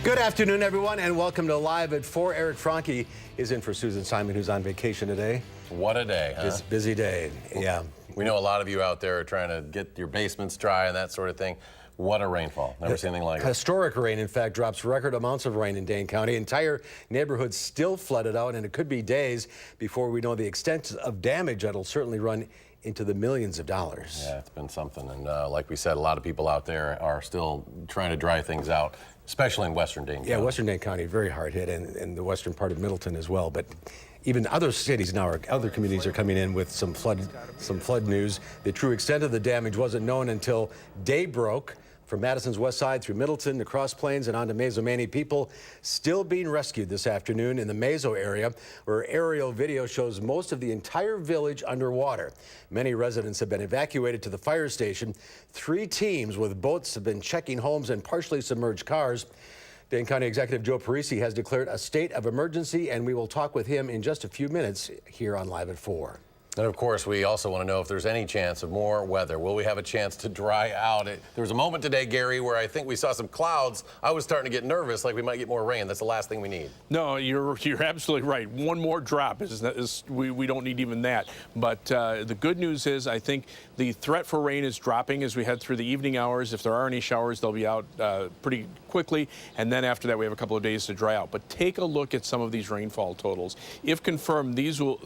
Good afternoon, everyone, and welcome to Live at 4. Eric Franke is in for Susan Simon, who's on vacation today. What a day, huh? Busy day, yeah. We know a lot of you out there are trying to get your basements dry and that sort of thing. What a rainfall. Never seen anything like it. Historic rain, in fact, drops record amounts of rain in Dane County. Entire neighborhoods still flooded out, and it could be days before we know the extent of damage that'll certainly run into the millions of dollars. Yeah, it's been something. And like we said, a lot of people out there are still trying to dry things out, especially in western Dane County. Yeah, western Dane County, very hard hit, and the western part of Middleton as well. But even other cities now, other communities are coming in with some flood news. The true extent of the damage wasn't known until day broke. From Madison's west side through Middleton, the Cross Plains, and on to Mazo-Manny, people still being rescued this afternoon in the Mazo area, where aerial video shows most of the entire village underwater. Many residents have been evacuated to the fire station. 3 teams with boats have been checking homes and partially submerged cars. Dane County Executive Joe Parisi has declared a state of emergency, and we will talk with him in just a few minutes here on Live at 4. And of course, we also want to know if there's any chance of more weather. Will we have a chance to dry out? There was a moment today, Gary, where I think we saw some clouds. I was starting to get nervous, like we might get more rain. That's the last thing we need. No, you're absolutely right. One more drop we don't need even that. But the good news is I think the threat for rain is dropping as we head through the evening hours. If there are any showers, they'll be out pretty quickly. And then after that, we have a couple of days to dry out. But take a look at some of these rainfall totals. If confirmed, these will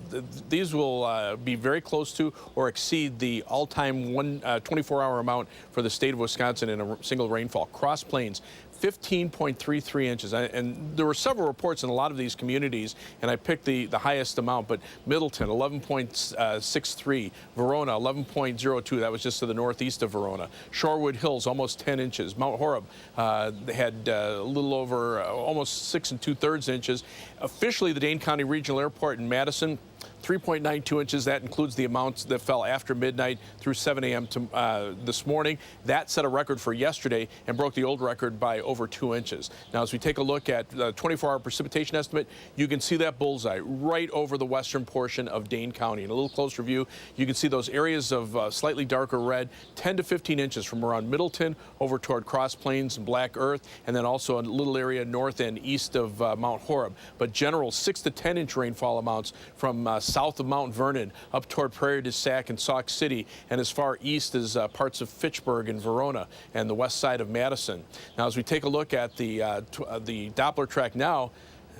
be very close to or exceed the all-time 24-hour amount for the state of Wisconsin in a single rainfall. Cross Plains, 15.33 inches. And there were several reports in a lot of these communities, and I picked the highest amount, but Middleton, 11.63, Verona, 11.02, that was just to the northeast of Verona. Shorewood Hills, almost 10 inches. Mount Horeb had a little over almost 6 2/3 inches. Officially, the Dane County Regional Airport in Madison, 3.92 inches. That includes the amounts that fell after midnight through 7 a.m. This morning. That set a record for yesterday and broke the old record by over 2 inches. Now, as we take a look at the 24-hour precipitation estimate, you can see that bullseye right over the western portion of Dane County. In a little closer view, you can see those areas of slightly darker red, 10 to 15 inches from around Middleton over toward Cross Plains and Black Earth, and then also a little area north and east of Mount Horeb. But general 6 to 10 inch rainfall amounts from south of Mount Vernon up toward Prairie du Sac and Sauk City, and as far east as parts of Fitchburg and Verona and the west side of Madison. Now, as we take a look at the Doppler track now,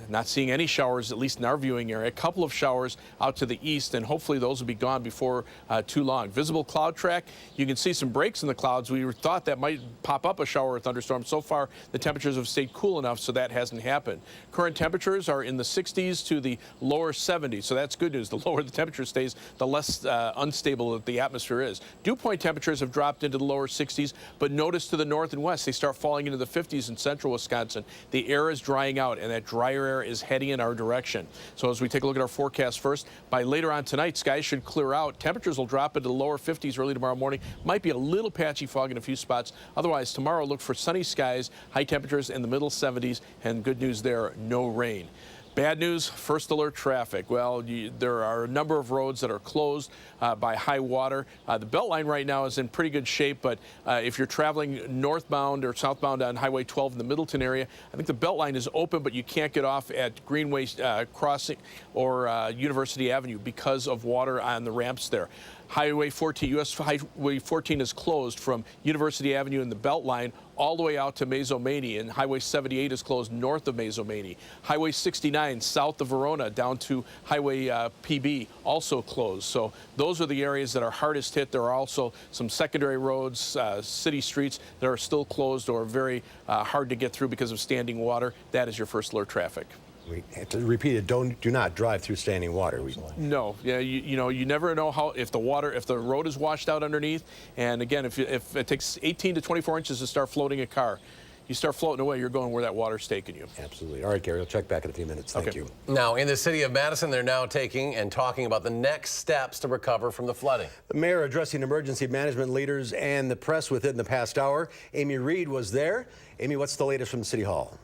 not seeing any showers, at least in our viewing area. A couple of showers out to the east, and hopefully those will be gone before too long. Visible cloud track, you can see some breaks in the clouds. We thought that might pop up a shower or thunderstorm. So far, the temperatures have stayed cool enough, so that hasn't happened. Current temperatures are in the 60s to the lower 70s, so that's good news. The lower the temperature stays, the less unstable the atmosphere is. Dew point temperatures have dropped into the lower 60s, but notice to the north and west, they start falling into the 50s in central Wisconsin. The air is drying out, and that drier air is heading in our direction. So as we take a look at our forecast first, by later on tonight, skies should clear out. Temperatures will drop into the lower 50s early tomorrow morning. Might be a little patchy fog in a few spots. Otherwise, tomorrow look for sunny skies, high temperatures in the middle 70s, and good news there, no rain. Bad news, first alert traffic. Well, there are a number of roads that are closed by high water. The Beltline right now is in pretty good shape, but if you're traveling northbound or southbound on Highway 12 in the Middleton area, I think the Beltline is open, but you can't get off at Greenway Crossing or University Avenue because of water on the ramps there. Highway 14, U.S. Highway 14 is closed from University Avenue in the Beltline all the way out to Mazo-Manny, and Highway 78 is closed north of Mazo-Manny. Highway 69 south of Verona down to Highway PB also closed. So those are the areas that are hardest hit. There are also some secondary roads, city streets that are still closed or very hard to get through because of standing water. That is your first alert traffic. We have to repeat it. Do not drive through standing water. No, yeah, you know, you never know if the road is washed out underneath, and again, if it takes 18 to 24 inches to start floating a car, you start floating away, you're going where that water's taking you. Absolutely. All right, Gary, I'll check back in a few minutes. Thank you. Now, in the city of Madison, they're now taking and talking about the next steps to recover from the flooding. The mayor addressing emergency management leaders and the press within the past hour. Amy Reed was there. Amy, what's the latest from City Hall?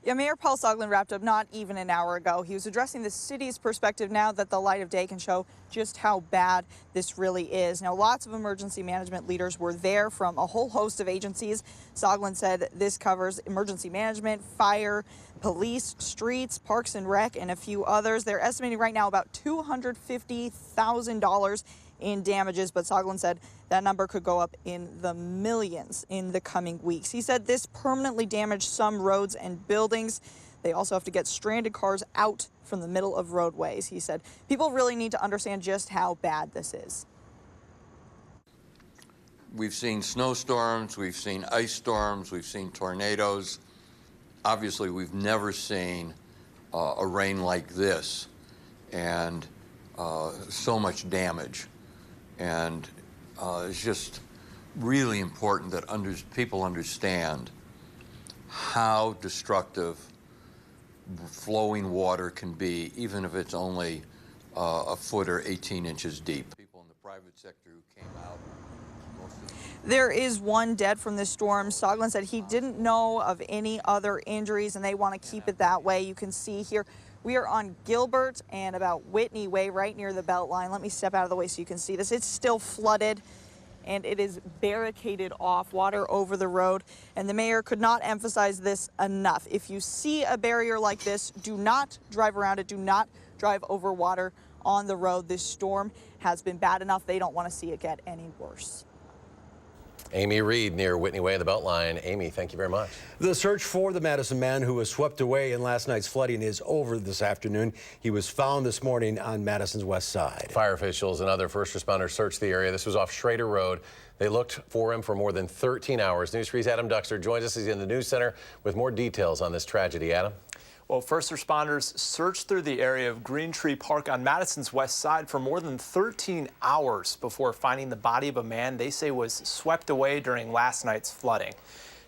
Yeah, Mayor Paul Soglin wrapped up not even an hour ago. He was addressing the city's perspective now that the light of day can show just how bad this really is. Now, lots of emergency management leaders were there from a whole host of agencies. Soglin said this covers emergency management, fire, police, streets, parks and rec, and a few others. They're estimating right now about $250,000 in damages, but Soglin said that number could go up in the millions in the coming weeks. He said this permanently damaged some roads and buildings. They also have to get stranded cars out from the middle of roadways. He said people really need to understand just how bad this is. We've seen snowstorms, we've seen ice storms, we've seen tornadoes. Obviously, we've never seen a rain like this and so much damage. And it's just really important that people understand how destructive flowing water can be, even if it's only a foot or 18 inches deep. People in the private sector who came out. There is one dead from this storm. Soglin said he didn't know of any other injuries, and they want to keep it that way. You can see here we are on Gilbert and about Whitney Way, right near the Beltline. Let me step out of the way so you can see this. It's still flooded, and it is barricaded off, water over the road. And the mayor could not emphasize this enough. If you see a barrier like this, do not drive around it. Do not drive over water on the road. This storm has been bad enough. They don't want to see it get any worse. Amy Reed near Whitney Way, the Beltline. Amy, thank you very much. The search for the Madison man who was swept away in last night's flooding is over this afternoon. He was found this morning on Madison's west side. Fire officials and other first responders searched the area. This was off Schrader Road. They looked for him for more than 13 hours. News 3's Adam Duxter joins us. He's in the news center with more details on this tragedy. Adam? Well, first responders searched through the area of Green Tree Park on Madison's west side for more than 13 hours before finding the body of a man they say was swept away during last night's flooding.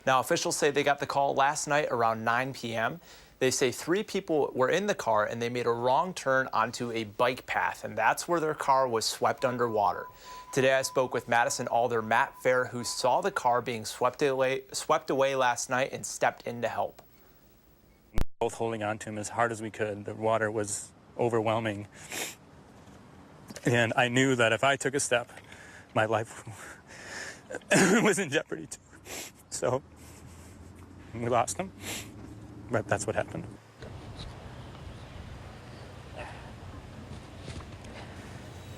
Now, officials say they got the call last night around 9 p.m. They say 3 people were in the car and they made a wrong turn onto a bike path, and that's where their car was swept underwater. Today, I spoke with Madison Alder Matt Fair, who saw the car being swept away last night and stepped in to help. Both holding on to him as hard as we could. The water was overwhelming. And I knew that if I took a step, my life was in jeopardy too. So we lost him, but that's what happened.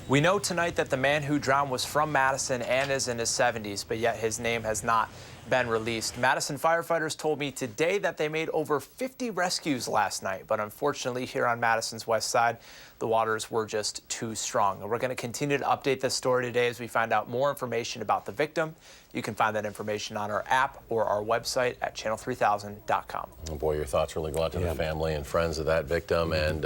We know tonight that the man who drowned was from Madison and is in his 70s, but yet his name has not been released. Madison firefighters told me today that they made over 50 rescues last night, but unfortunately here on Madison's west side, the waters were just too strong. And we're going to continue to update this story today as we find out more information about the victim. You can find that information on our app or our website at channel3000.com. Oh boy, your thoughts really go out to the family and friends of that victim. And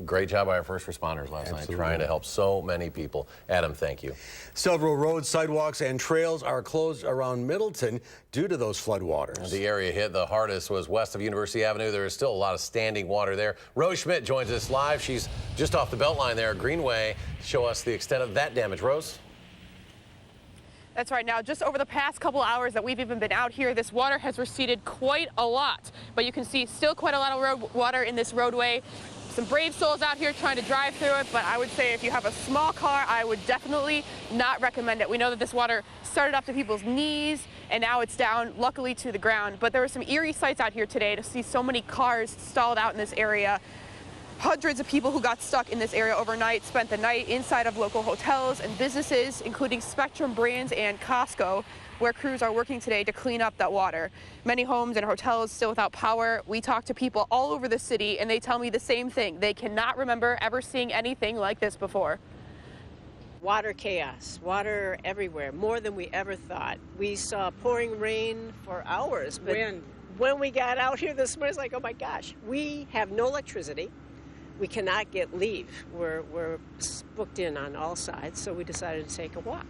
great job by our first responders last night trying to help so many people. Adam, thank you. Several roads, sidewalks, and trails are closed around Middleton due to those floodwaters. The area hit the hardest was west of University Avenue. There is still a lot of standing water there. Rose Schmidt joins us live. She's just off the Beltline there at Greenway. Show us the extent of that damage. Rose? That's right. Now, just over the past couple hours that we've even been out here, this water has receded quite a lot. But you can see still quite a lot of water in this roadway. Some brave souls out here trying to drive through it, but I would say if you have a small car, I would definitely not recommend it. We know that this water started up to people's knees, and now it's down, luckily, to the ground. But there were some eerie sights out here today to see so many cars stalled out in this area. Hundreds of people who got stuck in this area overnight spent the night inside of local hotels and businesses, including Spectrum Brands and Costco, where crews are working today to clean up that water. Many homes and hotels still without power. We talk to people all over the city, and they tell me the same thing. They cannot remember ever seeing anything like this before. Water chaos, water everywhere, more than we ever thought. We saw pouring rain for hours, but when we got out here this morning, it's like, oh my gosh, we have no electricity. We cannot get leave. We're booked in on all sides, so we decided to take a walk,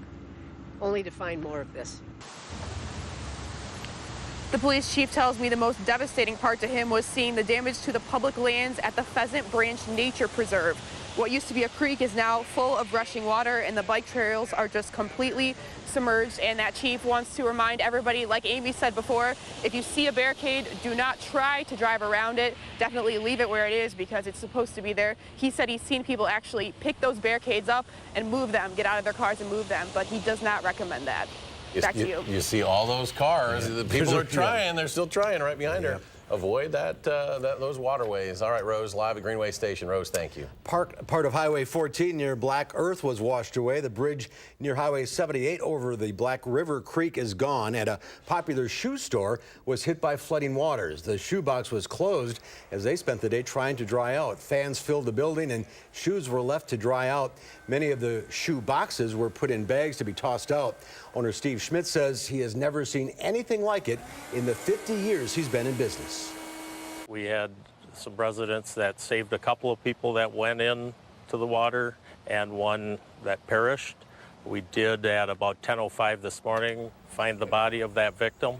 only to find more of this. The police chief tells me the most devastating part to him was seeing the damage to the public lands at the Pheasant Branch Nature Preserve. What used to be a creek is now full of rushing water, and the bike trails are just completely submerged. And that chief wants to remind everybody, like Amy said before, if you see a barricade, do not try to drive around it. Definitely leave it where it is because it's supposed to be there. He said he's seen people actually pick those barricades up and move them, get out of their cars and move them, but he does not recommend that. Back to you. You see all those cars. The people are trying. They're still trying right behind her. Avoid those waterways. All right, Rose, live at Greenway Station. Rose, thank you. Part of Highway 14 near Black Earth was washed away. The bridge near Highway 78 over the Black River Creek is gone, and a popular shoe store was hit by flooding waters. The shoe box was closed as they spent the day trying to dry out. Fans filled the building, and shoes were left to dry out. Many of the shoe boxes were put in bags to be tossed out. Owner Steve Schmidt says he has never seen anything like it in the 50 years he's been in business. We had some residents that saved a couple of people that went in to the water and one that perished. We did at about 10:05 this morning find the body of that victim.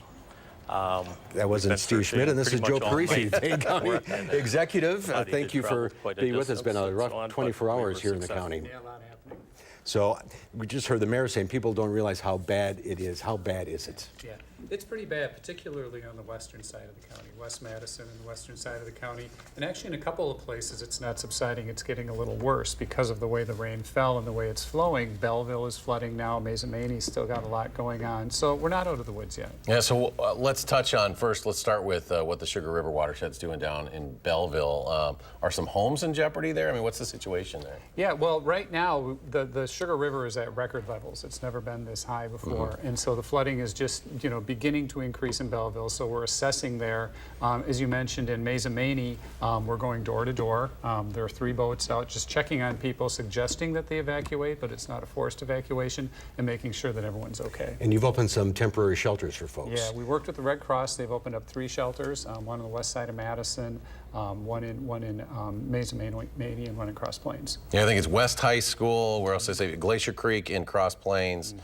That wasn't Steve Schmidt, and this is Joe Parisi, Dane County Executive. Thank you for being with us. It's been a rough 24 hours here in the county. Yeah, a lot happening. So we just heard the mayor saying people don't realize how bad it is. How bad is it? Yeah, it's pretty bad, particularly on the western side of the county, West Madison and the western side of the county. And actually in a couple of places it's not subsiding, it's getting a little worse because of the way the rain fell and the way it's flowing. Belleville is flooding now, Mazomani's still got a lot going on. So we're not out of the woods yet. Yeah, so let's touch on first, let's start with what the Sugar River watershed's doing down in Belleville. Are some homes in jeopardy there? I mean, what's the situation there? Yeah, well, right now the Sugar River is at record levels. It's never been this high before. And so the flooding is just, beginning to increase in Belleville. So we're assessing there. As you mentioned, in Mazomani, we're going door to door. There are 3 boats out just checking on people, suggesting that they evacuate, but it's not a forced evacuation, and making sure that everyone's okay. And you've opened some temporary shelters for folks. Yeah, we worked with the Red Cross. They've opened up 3 shelters, one on the west side of Madison, one in Mazomani, and one in Cross Plains. Yeah, I think it's West High School, where else did I say? Glacier Creek in Cross Plains,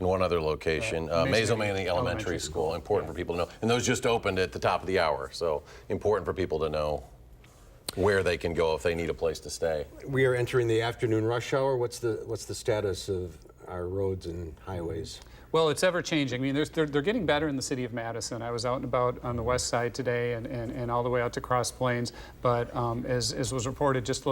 and one other location. Mazomani Elementary School, important for people to know. And those just opened at the top of the hour, so important for people to know where they can go if they need a place to stay. We are entering the afternoon rush hour. What's the status of our roads and highways? Well, it's ever changing. I mean, they're getting better in the city of Madison. I was out and about on the west side today and all the way out to Cross Plains. But as was reported just a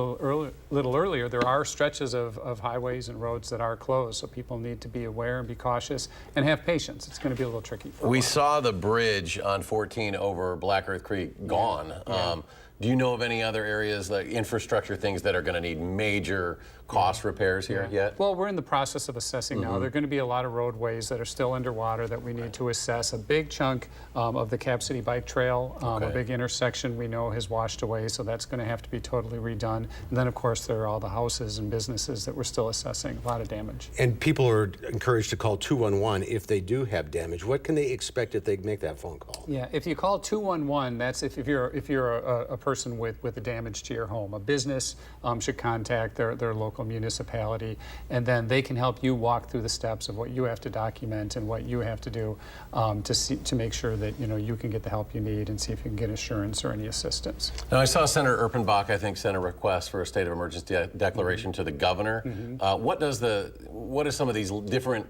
little earlier, there are stretches of highways and roads that are closed. So people need to be aware and be cautious and have patience. It's going to be a little tricky for a while. Saw the bridge on 14 over Black Earth Creek gone. Yeah. Do you know of any other areas, like infrastructure things that are going to need major cost repairs here yet? Well, we're in the process of assessing now. There are going to be a lot of roadways that are still underwater that we need to assess. A big chunk of the Cap City Bike Trail, a big intersection we know has washed away, so that's going to have to be totally redone. And then, of course, there are all the houses and businesses that we're still assessing. A lot of damage. And people are encouraged to call 211 if they do have damage. What can they expect if they make that phone call? Yeah, if you call 211, that's if you're a person with the damage to your home. A business should contact their local municipality, and then they can help you walk through the steps of what you have to document and what you have to do to make sure that you can get the help you need and see if you can get insurance or any assistance. Now, I saw Senator Erpenbach, I think, sent a request for a state of emergency declaration to the governor. What are some of these different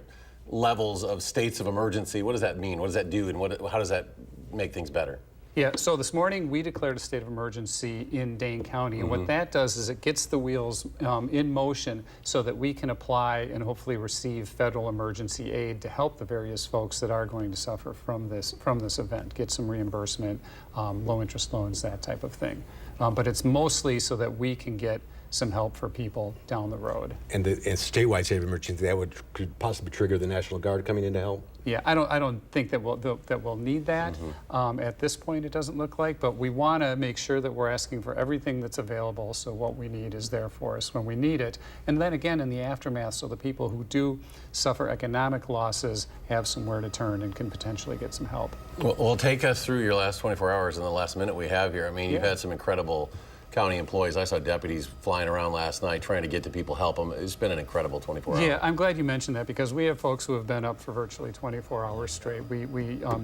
levels of states of emergency? What does that mean? What does that do, and how does that make things better? Yeah, so this morning we declared a state of emergency in Dane County, and what that does is it gets the wheels in motion so that we can apply and hopefully receive federal emergency aid to help the various folks that are going to suffer from this event, get some reimbursement, low interest loans, that type of thing. But it's mostly so that we can get some help for people down the road. And the statewide state of emergency, that could possibly trigger the National Guard coming in to help? Yeah, I don't think that we'll need that. At this point, it doesn't look like, but we want to make sure that we're asking for everything that's available, so what we need is there for us when we need it. And then again, in the aftermath, so the people who do suffer economic losses have somewhere to turn and can potentially get some help. Well, take us through your last 24 hours in the last minute we have here. I mean, you've had some incredible county employees. I saw deputies flying around last night trying to get to people, help them. It's been an incredible 24 hours. Yeah, I'm glad you mentioned that because we have folks who have been up for virtually 24 hours straight. We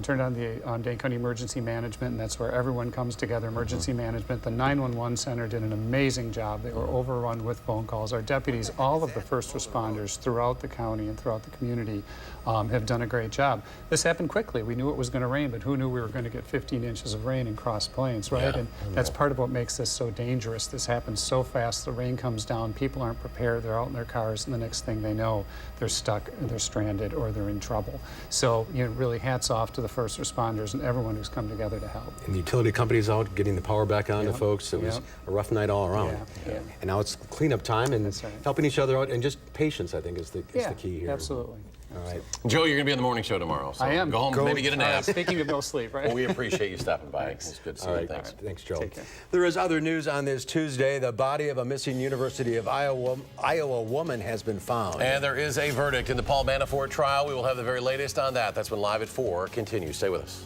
turned on the Dane County Emergency Management, and that's where everyone comes together, emergency management. The 911 center did an amazing job. They were overrun with phone calls. Our deputies, all of the first responders throughout the county and throughout the community have done a great job. This happened quickly. We knew it was going to rain, but who knew we were going to get 15 inches of rain in Cross Plains, right? Yeah, and that's part of what makes this so dangerous. This happens so fast. The rain comes down. People aren't prepared. They're out in their cars, and the next thing they know, they're stuck, they're stranded, or they're in trouble. So, really hats off to the first responders and everyone who's come together to help. And the utility companies out getting the power back on to folks. It was a rough night all around. Yeah. And now it's cleanup time and That's right. helping each other out, and just patience, I think, is the key here. Absolutely. All right. Joe, you're going to be on the morning show tomorrow. So I am. Go home, maybe get a nap. Speaking of no sleep, right? Well, we appreciate you stopping by. It's good to see you. Thanks. Thanks, Joe. Take care. There is other news on this Tuesday. The body of a missing University of Iowa woman has been found. And there is a verdict in the Paul Manafort trial. We will have the very latest on that. That's when Live at 4 continues. Stay with us.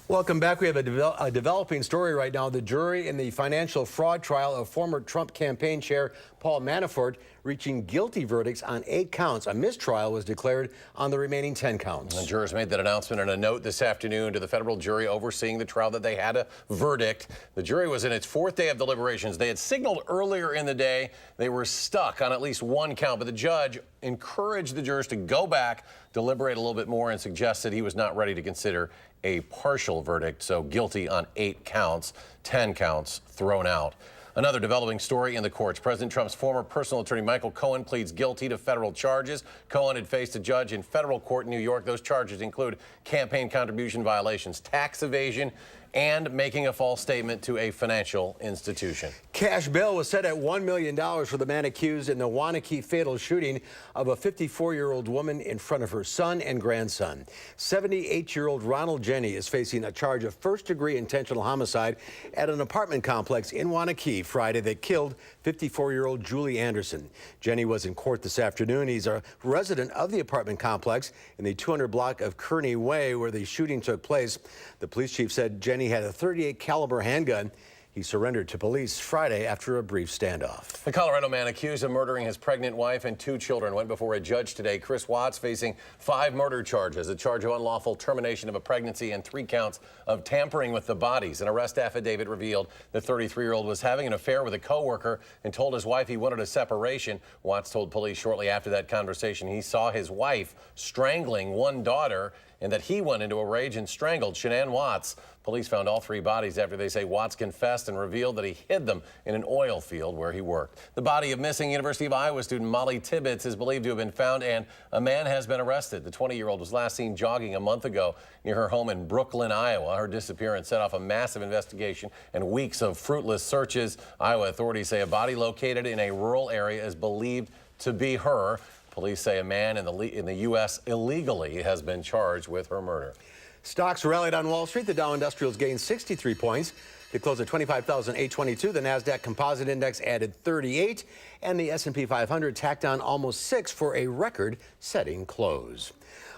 Welcome back. We have a developing story right now. The jury in the financial fraud trial of former Trump campaign chair Paul Manafort reaching guilty verdicts on 8 counts. A mistrial was declared on the remaining 10 counts. The jurors made that announcement in a note this afternoon to the federal jury overseeing the trial that they had a verdict. The jury was in its 4th day of deliberations. They had signaled earlier in the day they were stuck on at least 1 count, but the judge encouraged the jurors to go back, deliberate a little bit more, and suggested he was not ready to consider a partial verdict, so guilty on 8 counts, 10 counts thrown out. Another developing story in the courts. President Trump's former personal attorney Michael Cohen pleads guilty to federal charges. Cohen had faced a judge in federal court in New York. Those charges include campaign contribution violations, tax evasion, and making a false statement to a financial institution. Cash bail was set at $1 million for the man accused in the Waunakee fatal shooting of a 54-year-old woman in front of her son and grandson. 78-year-old Ronald Jenny is facing a charge of first-degree intentional homicide at an apartment complex in Waunakee Friday that killed 54-year-old Julie Anderson. Jenny was in court this afternoon. He's a resident of the apartment complex in the 200 block of Kearney Way where the shooting took place. The police chief said Jenny had a .38 caliber handgun. He surrendered to police Friday after a brief standoff. The Colorado man accused of murdering his pregnant wife and 2 children went before a judge today. Chris Watts facing 5 murder charges, a charge of unlawful termination of a pregnancy, and 3 counts of tampering with the bodies. An arrest affidavit revealed the 33-year-old was having an affair with a coworker and told his wife he wanted a separation. Watts told police shortly after that conversation he saw his wife strangling one daughter and that he went into a rage and strangled Shanann Watts. Police found all 3 bodies after they say Watts confessed and revealed that he hid them in an oil field where he worked. The body of missing University of Iowa student Molly Tibbetts is believed to have been found, and a man has been arrested. The 20-year-old was last seen jogging a month ago near her home in Brooklyn, Iowa. Her disappearance set off a massive investigation and weeks of fruitless searches. Iowa authorities say a body located in a rural area is believed to be her. Police say a man in the U.S. illegally has been charged with her murder. Stocks rallied on Wall Street. The Dow Industrials gained 63 points. They closed at 25,822. The Nasdaq Composite Index added 38, and the S&P 500 tacked on almost 6 for a record-setting close.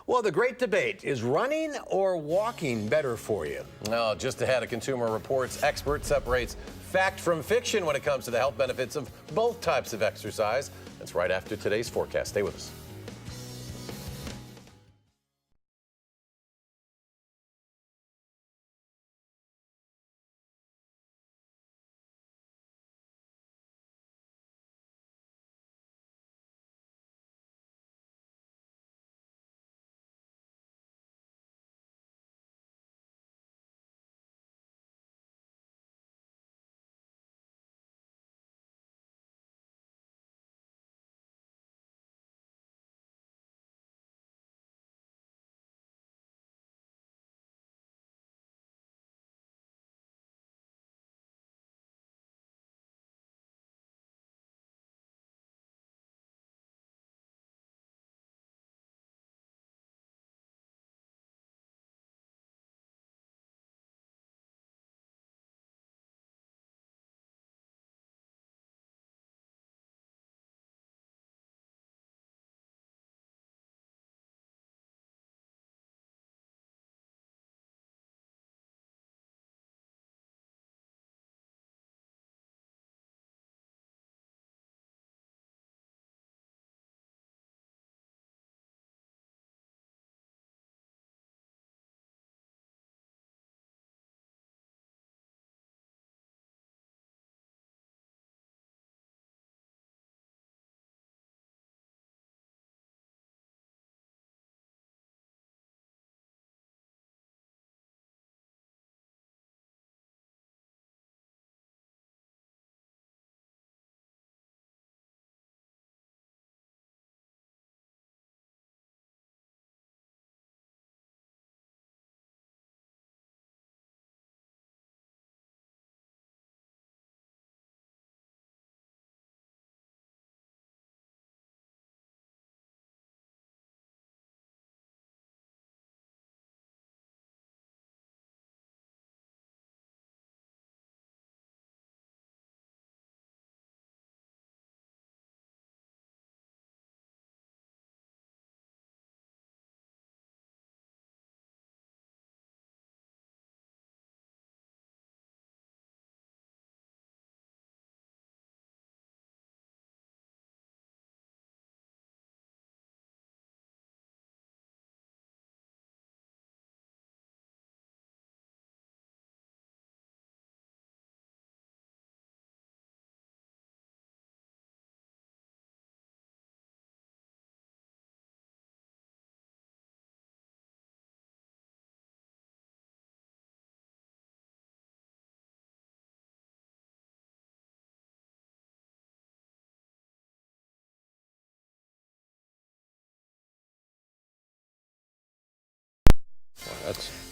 Well, the great debate, is running or walking better for you? Well, just ahead of Consumer Reports, expert separates fact from fiction when it comes to the health benefits of both types of exercise. That's right after today's forecast. Stay with us.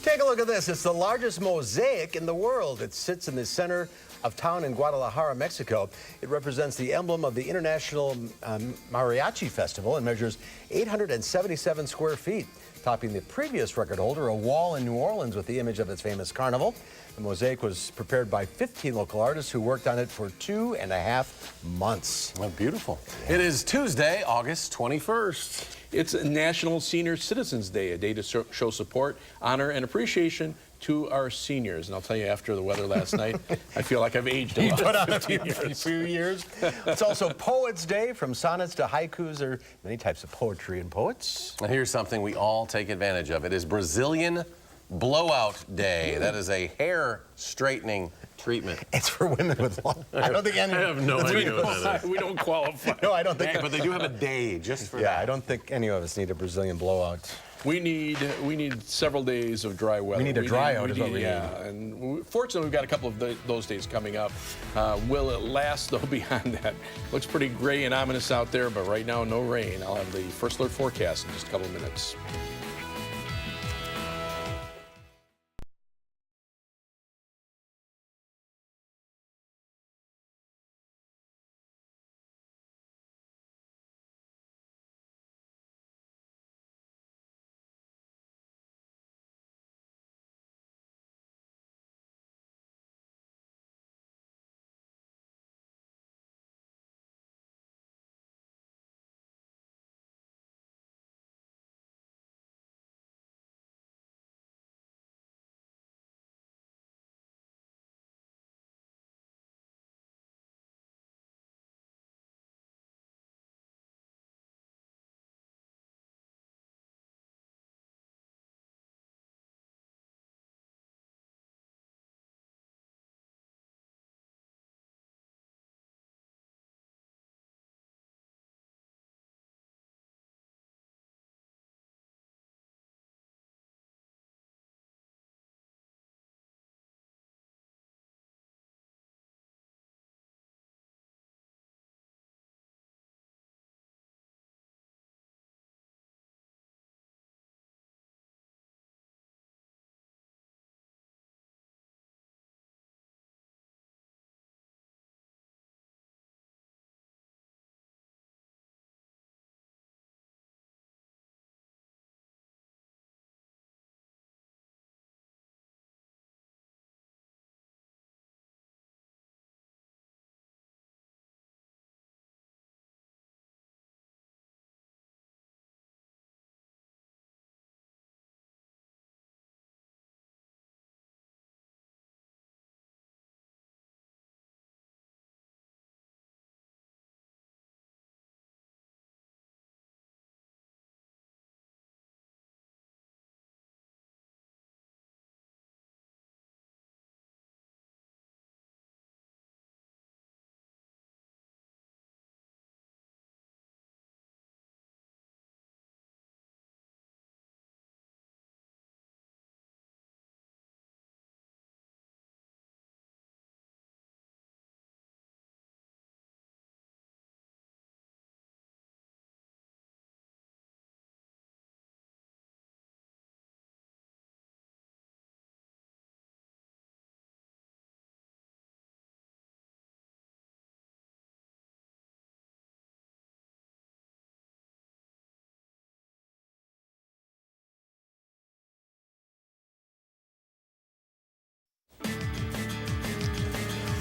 Take a look at this. It's the largest mosaic in the world. It sits in the center of town in Guadalajara, Mexico. It represents the emblem of the International Mariachi Festival and measures 877 square feet, topping the previous record holder, a wall in New Orleans with the image of its famous carnival. The mosaic was prepared by 15 local artists who worked on it for 2.5 months. Oh, beautiful. It is Tuesday, August 21st. It's National Senior Citizens Day, a day to show support, honor, and appreciation to our seniors. And I'll tell you, after the weather last night, I feel like I've aged a lot. Put on a few years. It's also Poets Day. From sonnets to haikus, there are many types of poetry and poets. Now here's something we all take advantage of. It is Brazilian Blowout Day. That is a hair straightening treatment. It's for women with long. I don't think any. I have no idea what that is. We don't qualify. No, I don't think. But they do have a day just for that. Yeah, I don't think any of us need a Brazilian blowout. We need several days of dry weather. We need a dry out is what we need. Yeah, and fortunately we've got a couple of those days coming up. Will it last though beyond that? Looks pretty gray and ominous out there, but right now no rain. I'll have the first alert forecast in just a couple of minutes.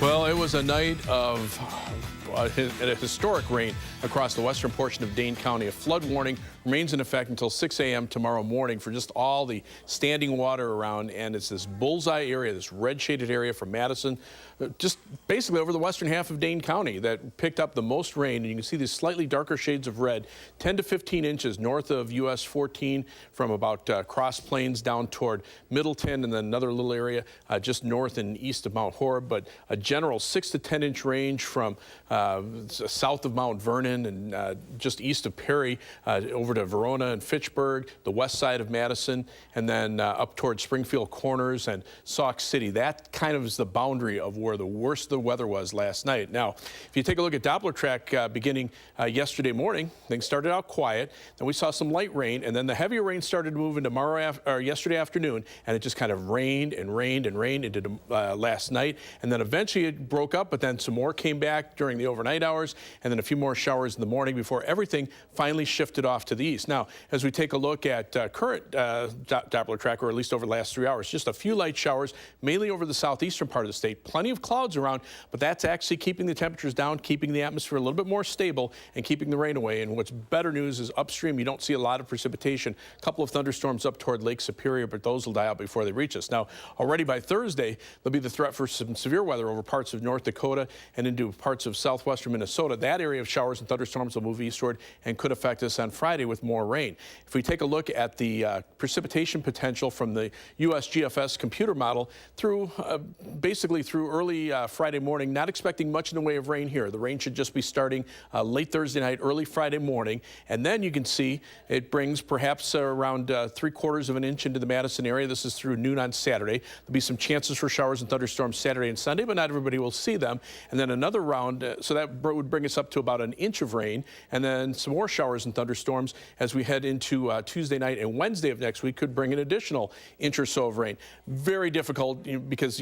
Well, it was a night of a historic rain across the western portion of Dane County. A flood warning remains in effect until 6 a.m. tomorrow morning for just all the standing water around, and it's this bullseye area, this red shaded area from Madison, just basically over the western half of Dane County that picked up the most rain. And you can see these slightly darker shades of red, 10 to 15 inches north of US 14 from about Cross Plains down toward Middleton, and then another little area just north and east of Mount Horeb, but a general 6 to 10 inch range from south of Mount Vernon and just east of Perry, over to Verona and Fitchburg, the west side of Madison, and then up towards Springfield Corners and Sauk City. That kind of is the boundary of where the worst the weather was last night. Now, if you take a look at Doppler track beginning yesterday morning, things started out quiet. Then we saw some light rain, and then the heavier rain started to move into yesterday afternoon, and it just kind of rained and rained and rained into last night. And then eventually it broke up, but then some more came back during the overnight hours, and then a few more showers in the morning before everything finally shifted off to the east. Now, as we take a look at current Doppler track, or at least over the last 3 hours, just a few light showers, mainly over the southeastern part of the state. Plenty of clouds around, but that's actually keeping the temperatures down, keeping the atmosphere a little bit more stable, and keeping the rain away. And what's better news is upstream, you don't see a lot of precipitation. A couple of thunderstorms up toward Lake Superior, but those will die out before they reach us. Now, already by Thursday, there'll be the threat for some severe weather over parts of North Dakota and into parts of southwestern Minnesota. That area of showers and thunderstorms will move eastward and could affect us on Friday with more rain. If we take a look at the precipitation potential from the USGFS computer model through basically through early Friday morning, not expecting much in the way of rain here. The rain should just be starting late Thursday night, early Friday morning, and then you can see it brings perhaps around 3/4 of an inch into the Madison area. This is through noon on Saturday. There'll be some chances for showers and thunderstorms Saturday and Sunday, but not everybody will see them. And then another round, so that would bring us up to about an inch of rain, and then some more showers and thunderstorms as we head into Tuesday night, and Wednesday of next week could bring an additional inch or so of rain. Very difficult because,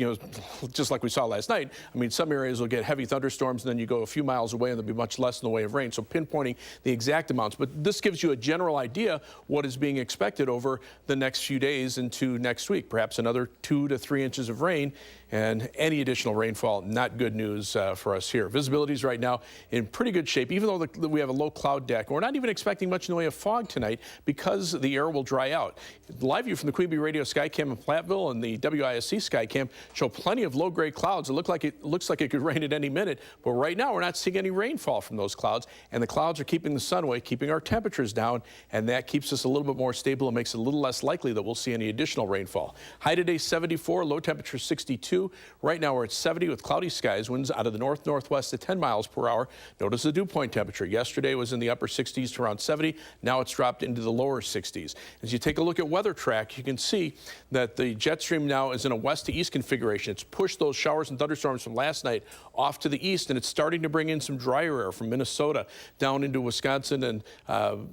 just like we saw last night, I mean, some areas will get heavy thunderstorms, and then you go a few miles away and there'll be much less in the way of rain. So pinpointing the exact amounts, but this gives you a general idea what is being expected over the next few days into next week. Perhaps another 2 to 3 inches of rain, and any additional rainfall, not good news for us here. Visibility is right now in pretty good shape, even though we have a low cloud deck. We're not even expecting much in the way of fog tonight because the air will dry out. Live view from the Queen Bee Radio Skycam in Platteville and the WISC Skycam show plenty of low-grade clouds. It looks like it could rain at any minute, but right now we're not seeing any rainfall from those clouds, and the clouds are keeping the sun away, keeping our temperatures down, and that keeps us a little bit more stable and makes it a little less likely that we'll see any additional rainfall. High today 74, low temperature 62. Right now we're at 70 with cloudy skies, winds out of the north-northwest at 10 miles per hour. Notice the dew point temperature. Yesterday was in the upper 60s to around 70. Now it's dropped into the lower 60s. As you take a look at weather track, you can see that the jet stream now is in a west to east configuration. It's pushed those showers and thunderstorms from last night off to the east, and it's starting to bring in some drier air from Minnesota down into Wisconsin and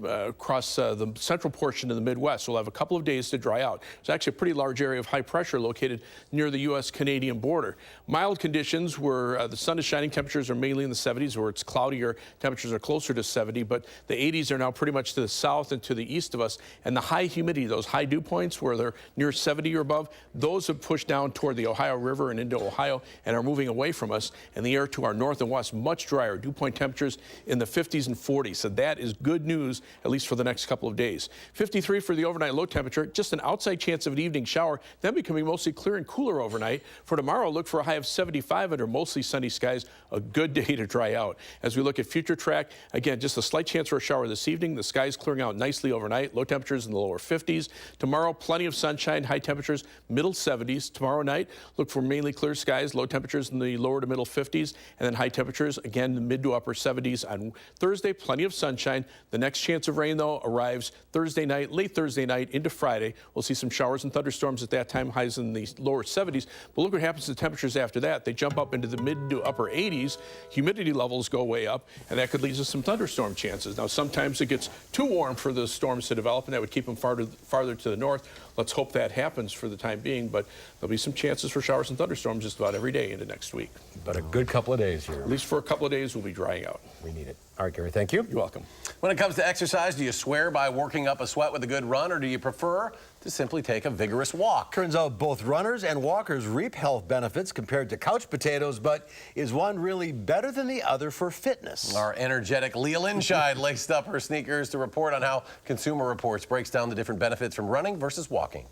across the central portion of the Midwest. We'll have a couple of days to dry out. It's actually a pretty large area of high pressure located near the U.S.-Canadian border. Mild conditions where the sun is shining, temperatures are mainly in the 70s, where it's cloudier, temperatures are closer to 70, but the 80s are now pretty much to the south and to the east of us, and the high humidity, those high dew points where they're near 70 or above, those have pushed down toward the Ohio River and into Ohio and are moving away from us, and the air to our north and west much drier, dew point temperatures in the 50s and 40s, so that is good news, at least for the next couple of days. 53 for the overnight low temperature, just an outside chance of an evening shower, then becoming mostly clear and cooler overnight. For tomorrow, look for a high of 75 under mostly sunny skies, a good day to dry out. As we look at future track, again, just a slight chance for a shower this evening. The skies clearing out nicely overnight, low temperatures in the lower 50s. Tomorrow, plenty of sunshine, high temperatures, middle 70s. Tomorrow night, look for mainly clear skies, low temperatures in the lower to middle 50s, and then high temperatures, again, the mid to upper 70s on Thursday, plenty of sunshine. The next chance of rain, though, arrives Thursday night, late Thursday night into Friday. We'll see some showers and thunderstorms at that time, highs in the lower 70s. But look what happens to the temperatures after that. They jump up into the mid to upper 80s. Humidity levels go way up, and that could lead to some thunderstorm chances. Now, sometimes it gets too warm for the storms to develop, and that would keep them farther to the north. Let's hope that happens for the time being, but there'll be some chances for showers and thunderstorms just about every day into next week. But a good couple of days here. At least for a couple of days, we'll be drying out. We need it. All right, Gary, thank you. You're welcome. When it comes to exercise, do you swear by working up a sweat with a good run, or do you prefer to simply take a vigorous walk? Turns out both runners and walkers reap health benefits compared to couch potatoes, but is one really better than the other for fitness? Our energetic Leah Linscheid laced up her sneakers to report on how Consumer Reports breaks down the different benefits from running versus walking.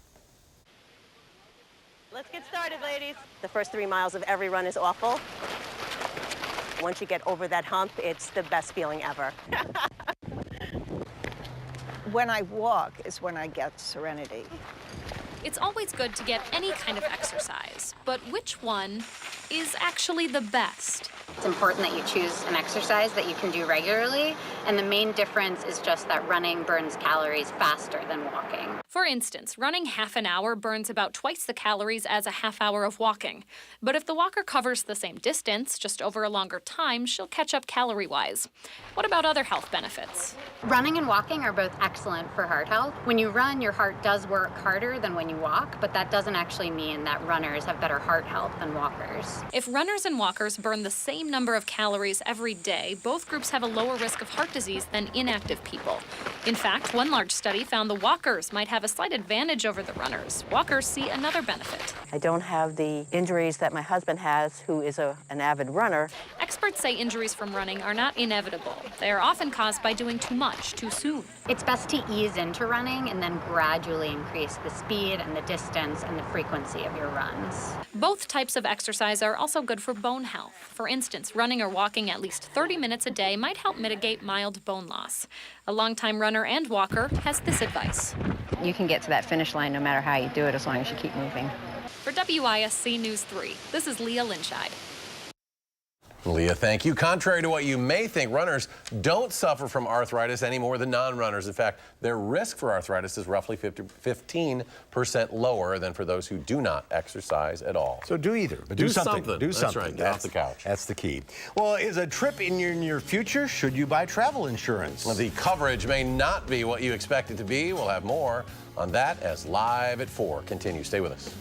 Let's get started, ladies. The first 3 miles of every run is awful. Once you get over that hump, it's the best feeling ever. When I walk is when I get serenity. It's always good to get any kind of exercise, but which one is actually the best? It's important that you choose an exercise that you can do regularly, and the main difference is just that running burns calories faster than walking. For instance, running half an hour burns about twice the calories as a half hour of walking. But if the walker covers the same distance, just over a longer time, she'll catch up calorie-wise. What about other health benefits? Running and walking are both excellent for heart health. When you run, your heart does work harder than when you walk, but that doesn't actually mean that runners have better heart health than walkers. If runners and walkers burn the same number of calories every day, both groups have a lower risk of heart disease than inactive people. In fact, one large study found the walkers might have a slight advantage over the runners. Walkers see another benefit. I don't have the injuries that my husband has, who is an avid runner. Experts say injuries from running are not inevitable. They are often caused by doing too much, too soon. It's best to ease into running and then gradually increase the speed and the distance and the frequency of your runs. Both types of exercise are also good for bone health. For instance, running or walking at least 30 minutes a day might help mitigate mild bone loss. A longtime runner and walker has this advice. You can get to that finish line no matter how you do it, as long as you keep moving. For WISC News 3, this is Leah Lynchide. Leah, thank you. Contrary to what you may think, runners don't suffer from arthritis any more than non-runners. In fact, their risk for arthritis is roughly 15% lower than for those who do not exercise at all. So do either, but do something. Do something. That's right. Get off the couch. That's the key. Well, is a trip in your near future? Should you buy travel insurance? Well, the coverage may not be what you expect it to be. We'll have more on that as Live at 4 continues. Stay with us.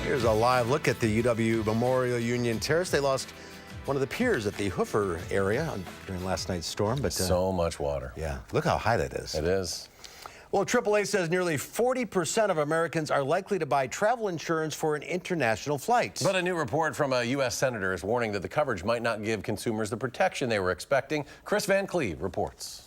Here's a live look at the UW Memorial Union Terrace. They lost one of the piers at the Hoofer area during last night's storm. But so much water. Yeah, look how high that is. It is. Well, AAA says nearly 40% of Americans are likely to buy travel insurance for an international flight. But a new report from a U.S. senator is warning that the coverage might not give consumers the protection they were expecting. Chris Van Cleve reports.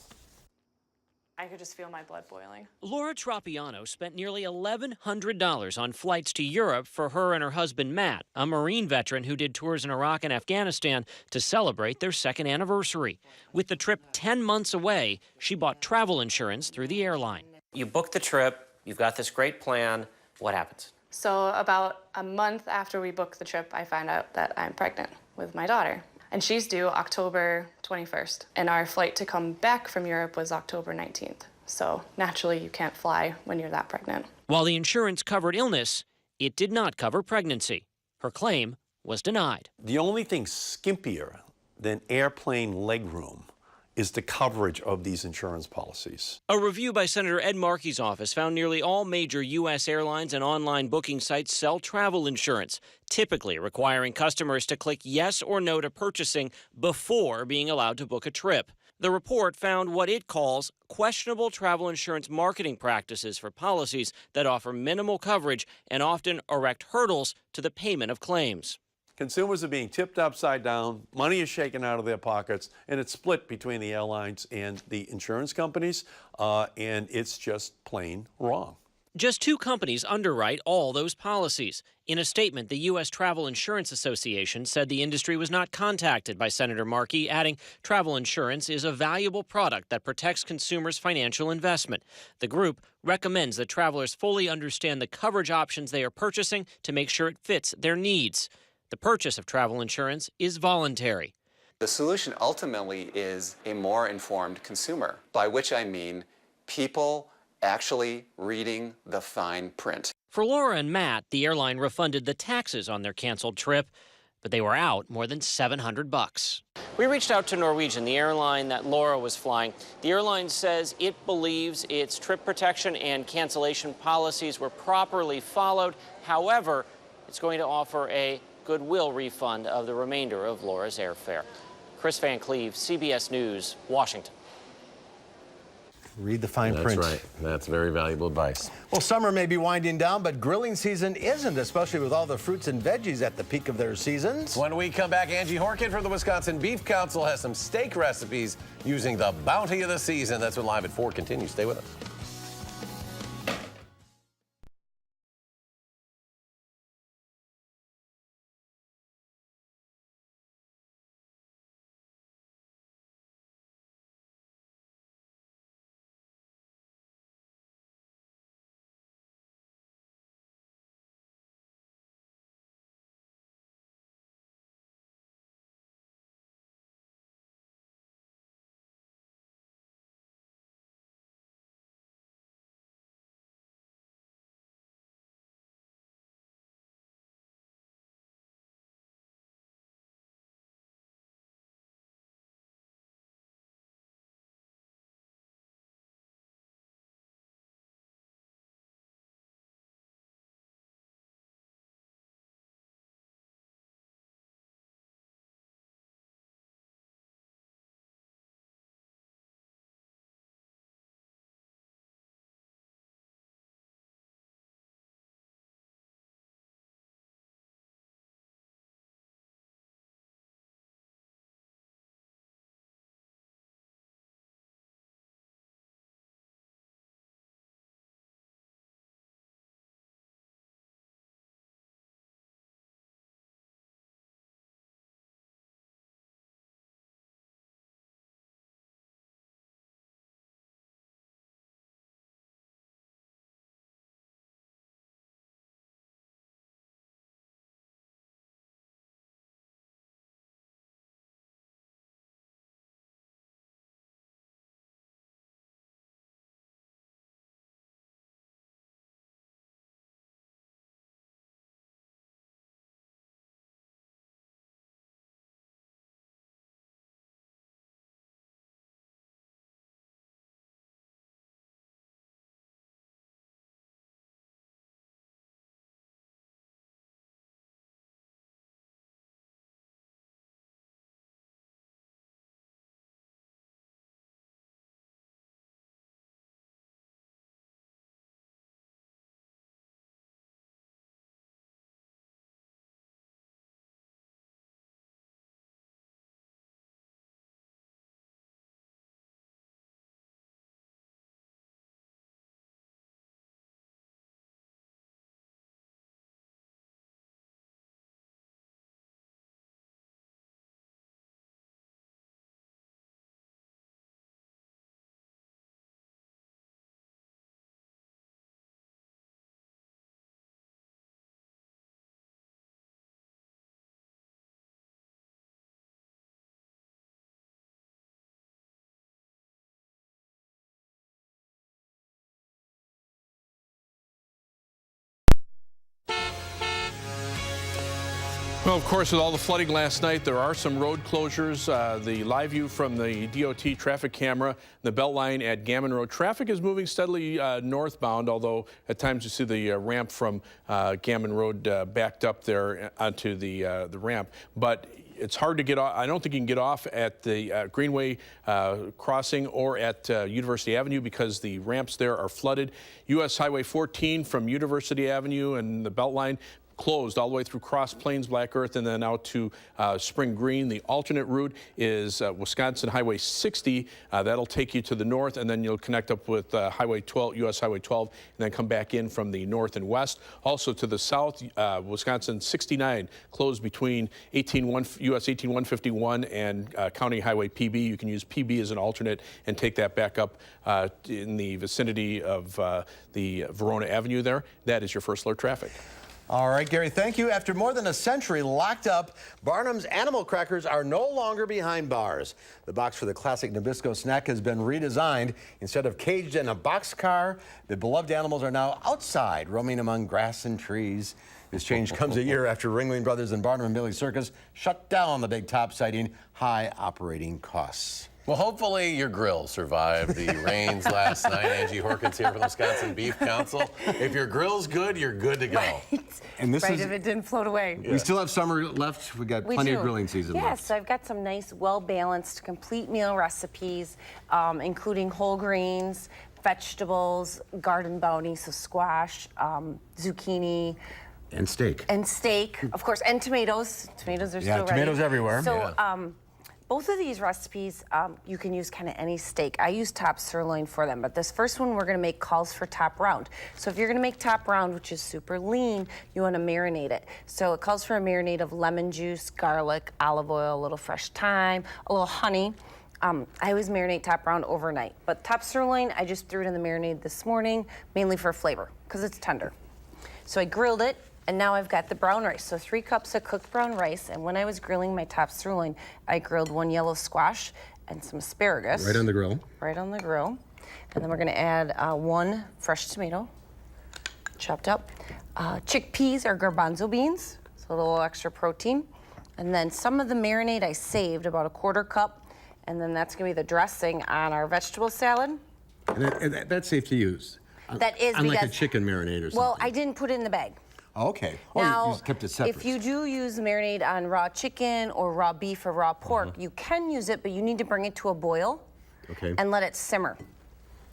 I could just feel my blood boiling. Laura Tropiano spent nearly $1,100 on flights to Europe for her and her husband Matt, a Marine veteran who did tours in Iraq and Afghanistan, to celebrate their second anniversary. With the trip 10 months away, she bought travel insurance through the airline. You book the trip, you've got this great plan. What happens? So about a month after we booked the trip, I found out that I'm pregnant with my daughter. And she's due October 21st. And our flight to come back from Europe was October 19th. So naturally, you can't fly when you're that pregnant. While the insurance covered illness, it did not cover pregnancy. Her claim was denied. The only thing skimpier than airplane legroom is the coverage of these insurance policies. A review by Senator Ed Markey's office found nearly all major U.S. airlines and online booking sites sell travel insurance, typically requiring customers to click yes or no to purchasing before being allowed to book a trip. The report found what it calls questionable travel insurance marketing practices for policies that offer minimal coverage and often erect hurdles to the payment of claims. Consumers are being tipped upside down, money is shaken out of their pockets, and it's split between the airlines and the insurance companies, and it's just plain wrong. Just 2 companies underwrite all those policies. In a statement, the U.S. Travel Insurance Association said the industry was not contacted by Senator Markey, adding travel insurance is a valuable product that protects consumers' financial investment. The group recommends that travelers fully understand the coverage options they are purchasing to make sure it fits their needs. The purchase of travel insurance is voluntary. The solution ultimately is a more informed consumer, by which I mean people actually reading the fine print. For Laura and Matt, the airline refunded the taxes on their canceled trip, but they were out more than $700. We reached out to Norwegian, the airline that Laura was flying. The airline says it believes its trip protection and cancellation policies were properly followed. However, it's going to offer a goodwill refund of the remainder of Laura's airfare. Chris Van Cleve, CBS News, Washington. Read the fine print. That's right. That's very valuable advice. Well, summer may be winding down, but grilling season isn't, especially with all the fruits and veggies at the peak of their seasons. When we come back, Angie Horkin from the Wisconsin Beef Council has some steak recipes using the bounty of the season. That's when Live at 4 continues. Stay with us. Well, of course, with all the flooding last night, there are some road closures. The live view from the DOT traffic camera, the Beltline at Gammon Road. Traffic is moving steadily northbound, although at times you see the ramp from Gammon Road backed up there onto the ramp. But it's hard to get off. I don't think you can get off at the Greenway crossing or at University Avenue because the ramps there are flooded. U.S. Highway 14 from University Avenue and the Beltline closed all the way through Cross Plains, Black Earth, and then out to Spring Green. The alternate route is Wisconsin Highway 60. That'll take you to the north, and then you'll connect up with Highway 12, U.S. Highway 12, and then come back in from the north and west. Also to the south, Wisconsin 69 closed between US 18151 and County Highway PB. You can use PB as an alternate and take that back up in the vicinity of the Verona Avenue there. That is your first alert traffic. All right, Gary, thank you. After more than a century locked up, Barnum's Animal Crackers are no longer behind bars. The box for the classic Nabisco snack has been redesigned. Instead of caged in a boxcar, the beloved animals are now outside, roaming among grass and trees. This change comes a year after Ringling Brothers and Barnum and Bailey Circus shut down the Big Top, citing high operating costs. Well, hopefully your grill survived the rains last night. Angie Horkins here from the Wisconsin Beef Council. If your grill's good, you're good to go. Right. And this if it didn't float away. We still have summer left. We got plenty of grilling season left. Yes, I've got some nice, well-balanced, complete meal recipes, including whole grains, vegetables, garden bounty, so squash, zucchini. And steak. And steak, of course, and tomatoes. Tomatoes are still ready. Yeah, tomatoes everywhere. So, both of these recipes, you can use kind of any steak. I use top sirloin for them, but this first one we're gonna make calls for top round. So if you're gonna make top round, which is super lean, you wanna marinate it. So it calls for a marinade of lemon juice, garlic, olive oil, a little fresh thyme, a little honey. I always marinate top round overnight, but top sirloin, I just threw it in the marinade this morning, mainly for flavor, because it's tender. So I grilled it, and now I've got the brown rice. So 3 cups of cooked brown rice. And when I was grilling my top sirloin, I grilled 1 yellow squash and some asparagus. Right on the grill. Right on the grill. And then we're gonna add 1 fresh tomato, chopped up. Chickpeas or garbanzo beans, so a little extra protein. And then some of the marinade I saved, about a 1/4 cup. And then that's gonna be the dressing on our vegetable salad. And that's safe to use. That is unlike because, a chicken marinade or something. Well, I didn't put it in the bag. Okay. Now, you just kept it separate. if you do use marinade on raw chicken or raw beef or raw pork, you can use it, but you need to bring it to a boil and let it simmer.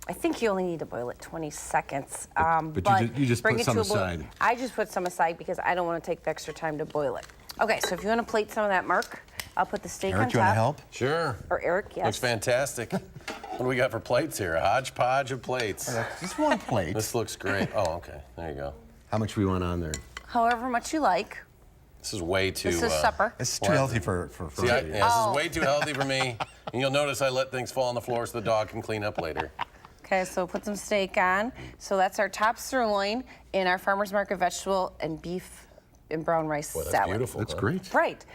I think you only need to boil it 20 seconds. But you just bring put it some to a boil. aside. I just put some aside because I don't want to take the extra time to boil it. Okay, so if you want to plate some of that, Mark, I'll put the steak on top. Eric, you want to help? Sure. Or Eric, yes. Looks fantastic. What do we got for plates here? A hodgepodge of plates. Just 1 plate. This looks great. Oh, okay. There you go. How much we want on there? However much you like. This is way too... This is supper. This is too healthy for See, this is way too healthy for me. And you'll notice I let things fall on the floor so the dog can clean up later. Okay, so put some steak on. So that's our top sirloin in our farmer's market vegetable and beef and brown rice Boy, that's salad. beautiful. That's great. Right.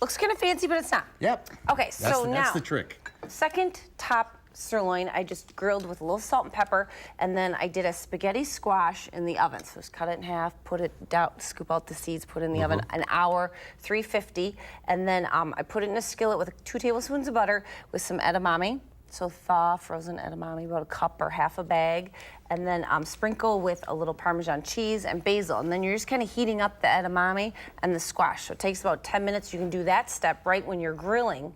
Looks kind of fancy, but it's not. Yep. Okay, so now that's the trick. Second top sirloin, I just grilled with a little salt and pepper, and then I did a spaghetti squash in the oven. So just cut it in half, put it down, scoop out the seeds, put it in the oven, an hour, 350, and then I put it in a skillet with 2 tablespoons of butter with some edamame. So thaw frozen edamame, about 1 cup or half a bag, and then sprinkle with a little Parmesan cheese and basil. And then you're just kind of heating up the edamame and the squash. So it takes about 10 minutes. You can do that step right when you're grilling,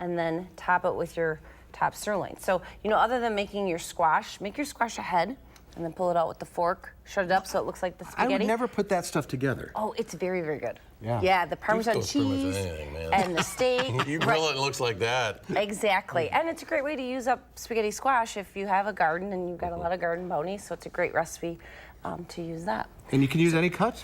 and then top it with your top sirloin. So, you know, other than making your squash, make your squash ahead, and then pull it out with the fork, shut it up so it looks like the spaghetti. I would never put that stuff together. Oh, it's very, very good. Yeah. Yeah, the Parmesan Beef goes pretty much cheese with anything, man. and the steak. You grill it, it looks like that. Exactly. And it's a great way to use up spaghetti squash if you have a garden and you've got a lot of garden bounty, so it's a great recipe to use that. And you can use any cut?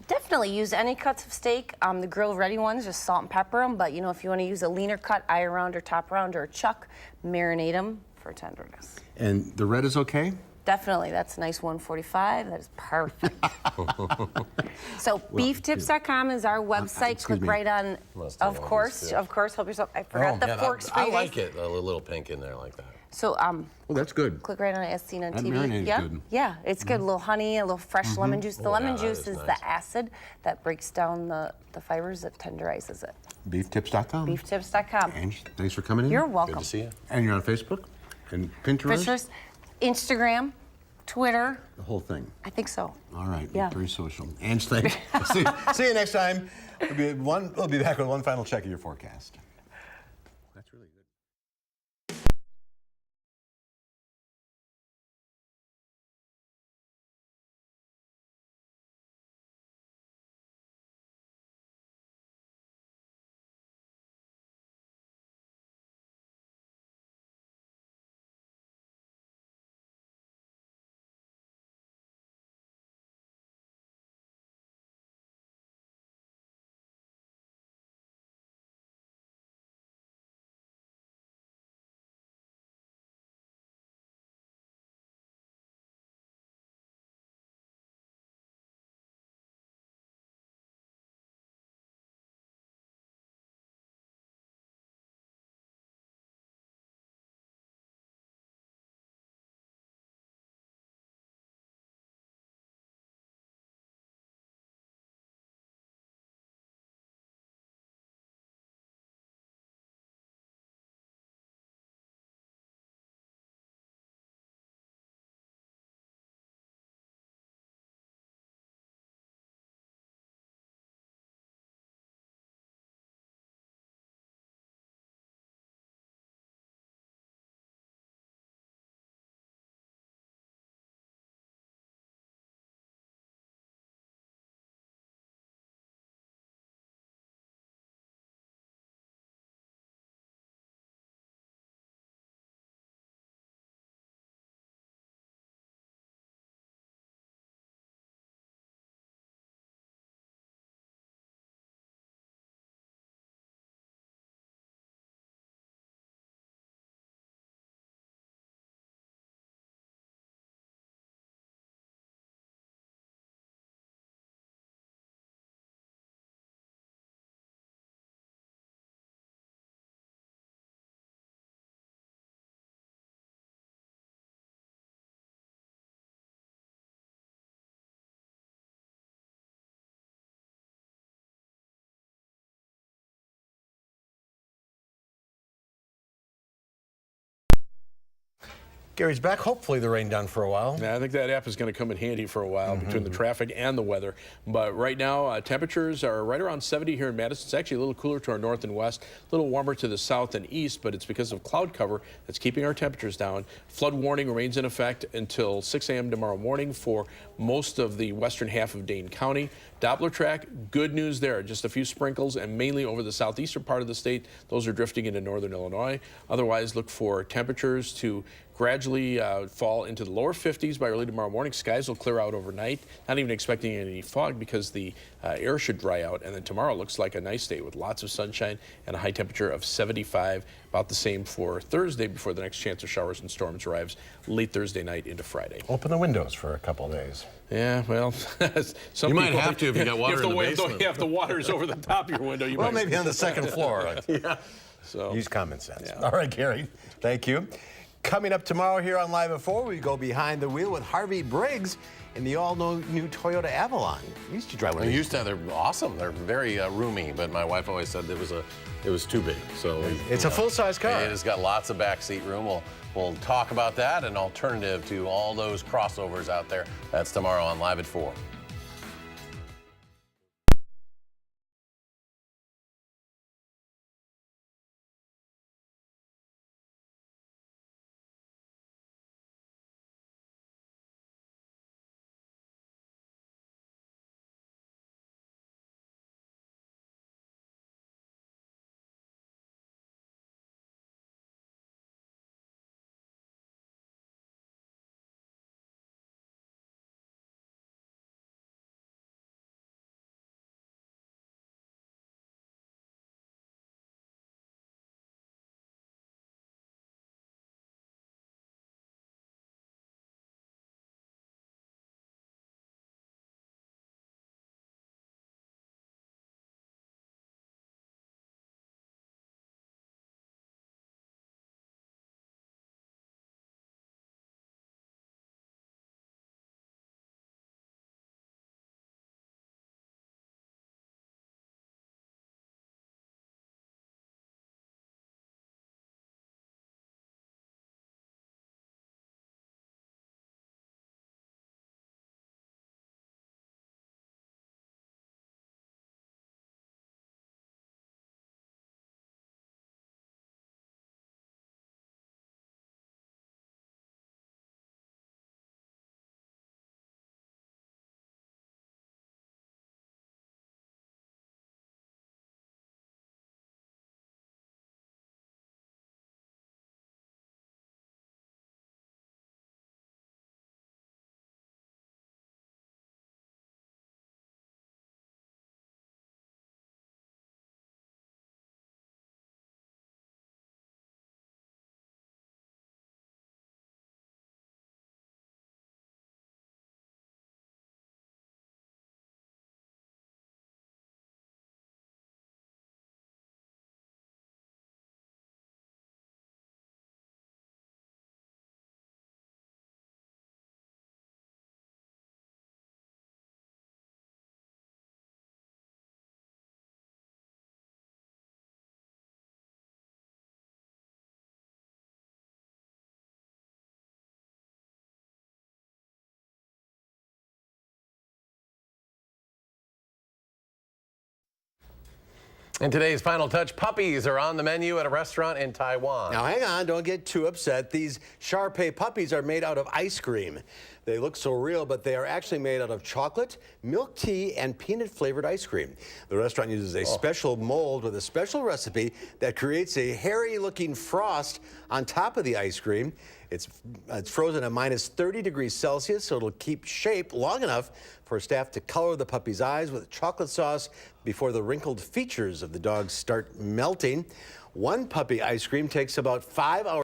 Definitely use any cuts of steak. The grill ready ones, just salt and pepper them. But you know, if you want to use a leaner cut, eye round or top round or a chuck, marinate them for tenderness. And the red is okay? Definitely, that's a nice 145. That is perfect. So beeftips.com is our website. Click right on. Of course, help yourself. I forgot the forks for you I guys. like it, a little pink in there like that. So Well, that's good. click right on it as seen on That TV. marinade's Yeah, good. yeah, it's good. A little honey, a little fresh lemon juice. The Oh, lemon yeah, that juice is is nice. the acid that breaks down the fibers that tenderizes it. Beeftips.com. Beeftips.com. Ange, thanks for coming in. You're welcome. Good to see you. And you're on Facebook and Pinterest? Pinterest, Instagram, Twitter. The whole thing. I think so. All right. Yeah. Very social. Ange, thanks. See you next time. We'll be back with one final check of your forecast. That's really good. Gary's back. Hopefully the rain done for a while. Yeah, I think that app is going to come in handy for a while between the traffic and the weather. But right now, temperatures are right around 70 here in Madison. It's actually a little cooler to our north and west, a little warmer to the south and east, but it's because of cloud cover that's keeping our temperatures down. Flood warning remains in effect until 6 a.m. tomorrow morning for most of the western half of Dane County. Doppler track, good news there. Just a few sprinkles and mainly over the southeastern part of the state. Those are drifting into northern Illinois. Otherwise, look for temperatures to gradually fall into the lower 50s by early tomorrow morning. Skies will clear out overnight. Not even expecting any fog because the air should dry out. And then tomorrow looks like a nice day with lots of sunshine and a high temperature of 75. About the same for Thursday before the next chance of showers and storms arrives late Thursday night into Friday. Open the windows for a couple of days. Yeah, well, some You might people, have to if you got water in the basement. If the water's over the top of your window, you Well, might. maybe on the second floor. Yeah. So Use common sense. Yeah. All right, Gary. Thank you. Coming up tomorrow here on Live at 4, we go behind the wheel with Harvey Briggs in the all-new Toyota Avalon. You used to drive one of these. They're awesome. They're very roomy, but my wife always said it was too big. So It's a full-size car. It has got lots of backseat room. We'll talk about that, an alternative to all those crossovers out there. That's tomorrow on Live at 4. And today's final touch, puppies are on the menu at a restaurant in Taiwan. Now hang on, don't get too upset. These Shar-Pei puppies are made out of ice cream. They look so real, but they are actually made out of chocolate, milk tea, and peanut-flavored ice cream. The restaurant uses a special mold with a special recipe that creates a hairy-looking frost on top of the ice cream. It's frozen at minus 30 degrees Celsius, so it'll keep shape long enough for staff to color the puppy's eyes with chocolate sauce before the wrinkled features of the dogs start melting. One puppy ice cream takes about 5 hours.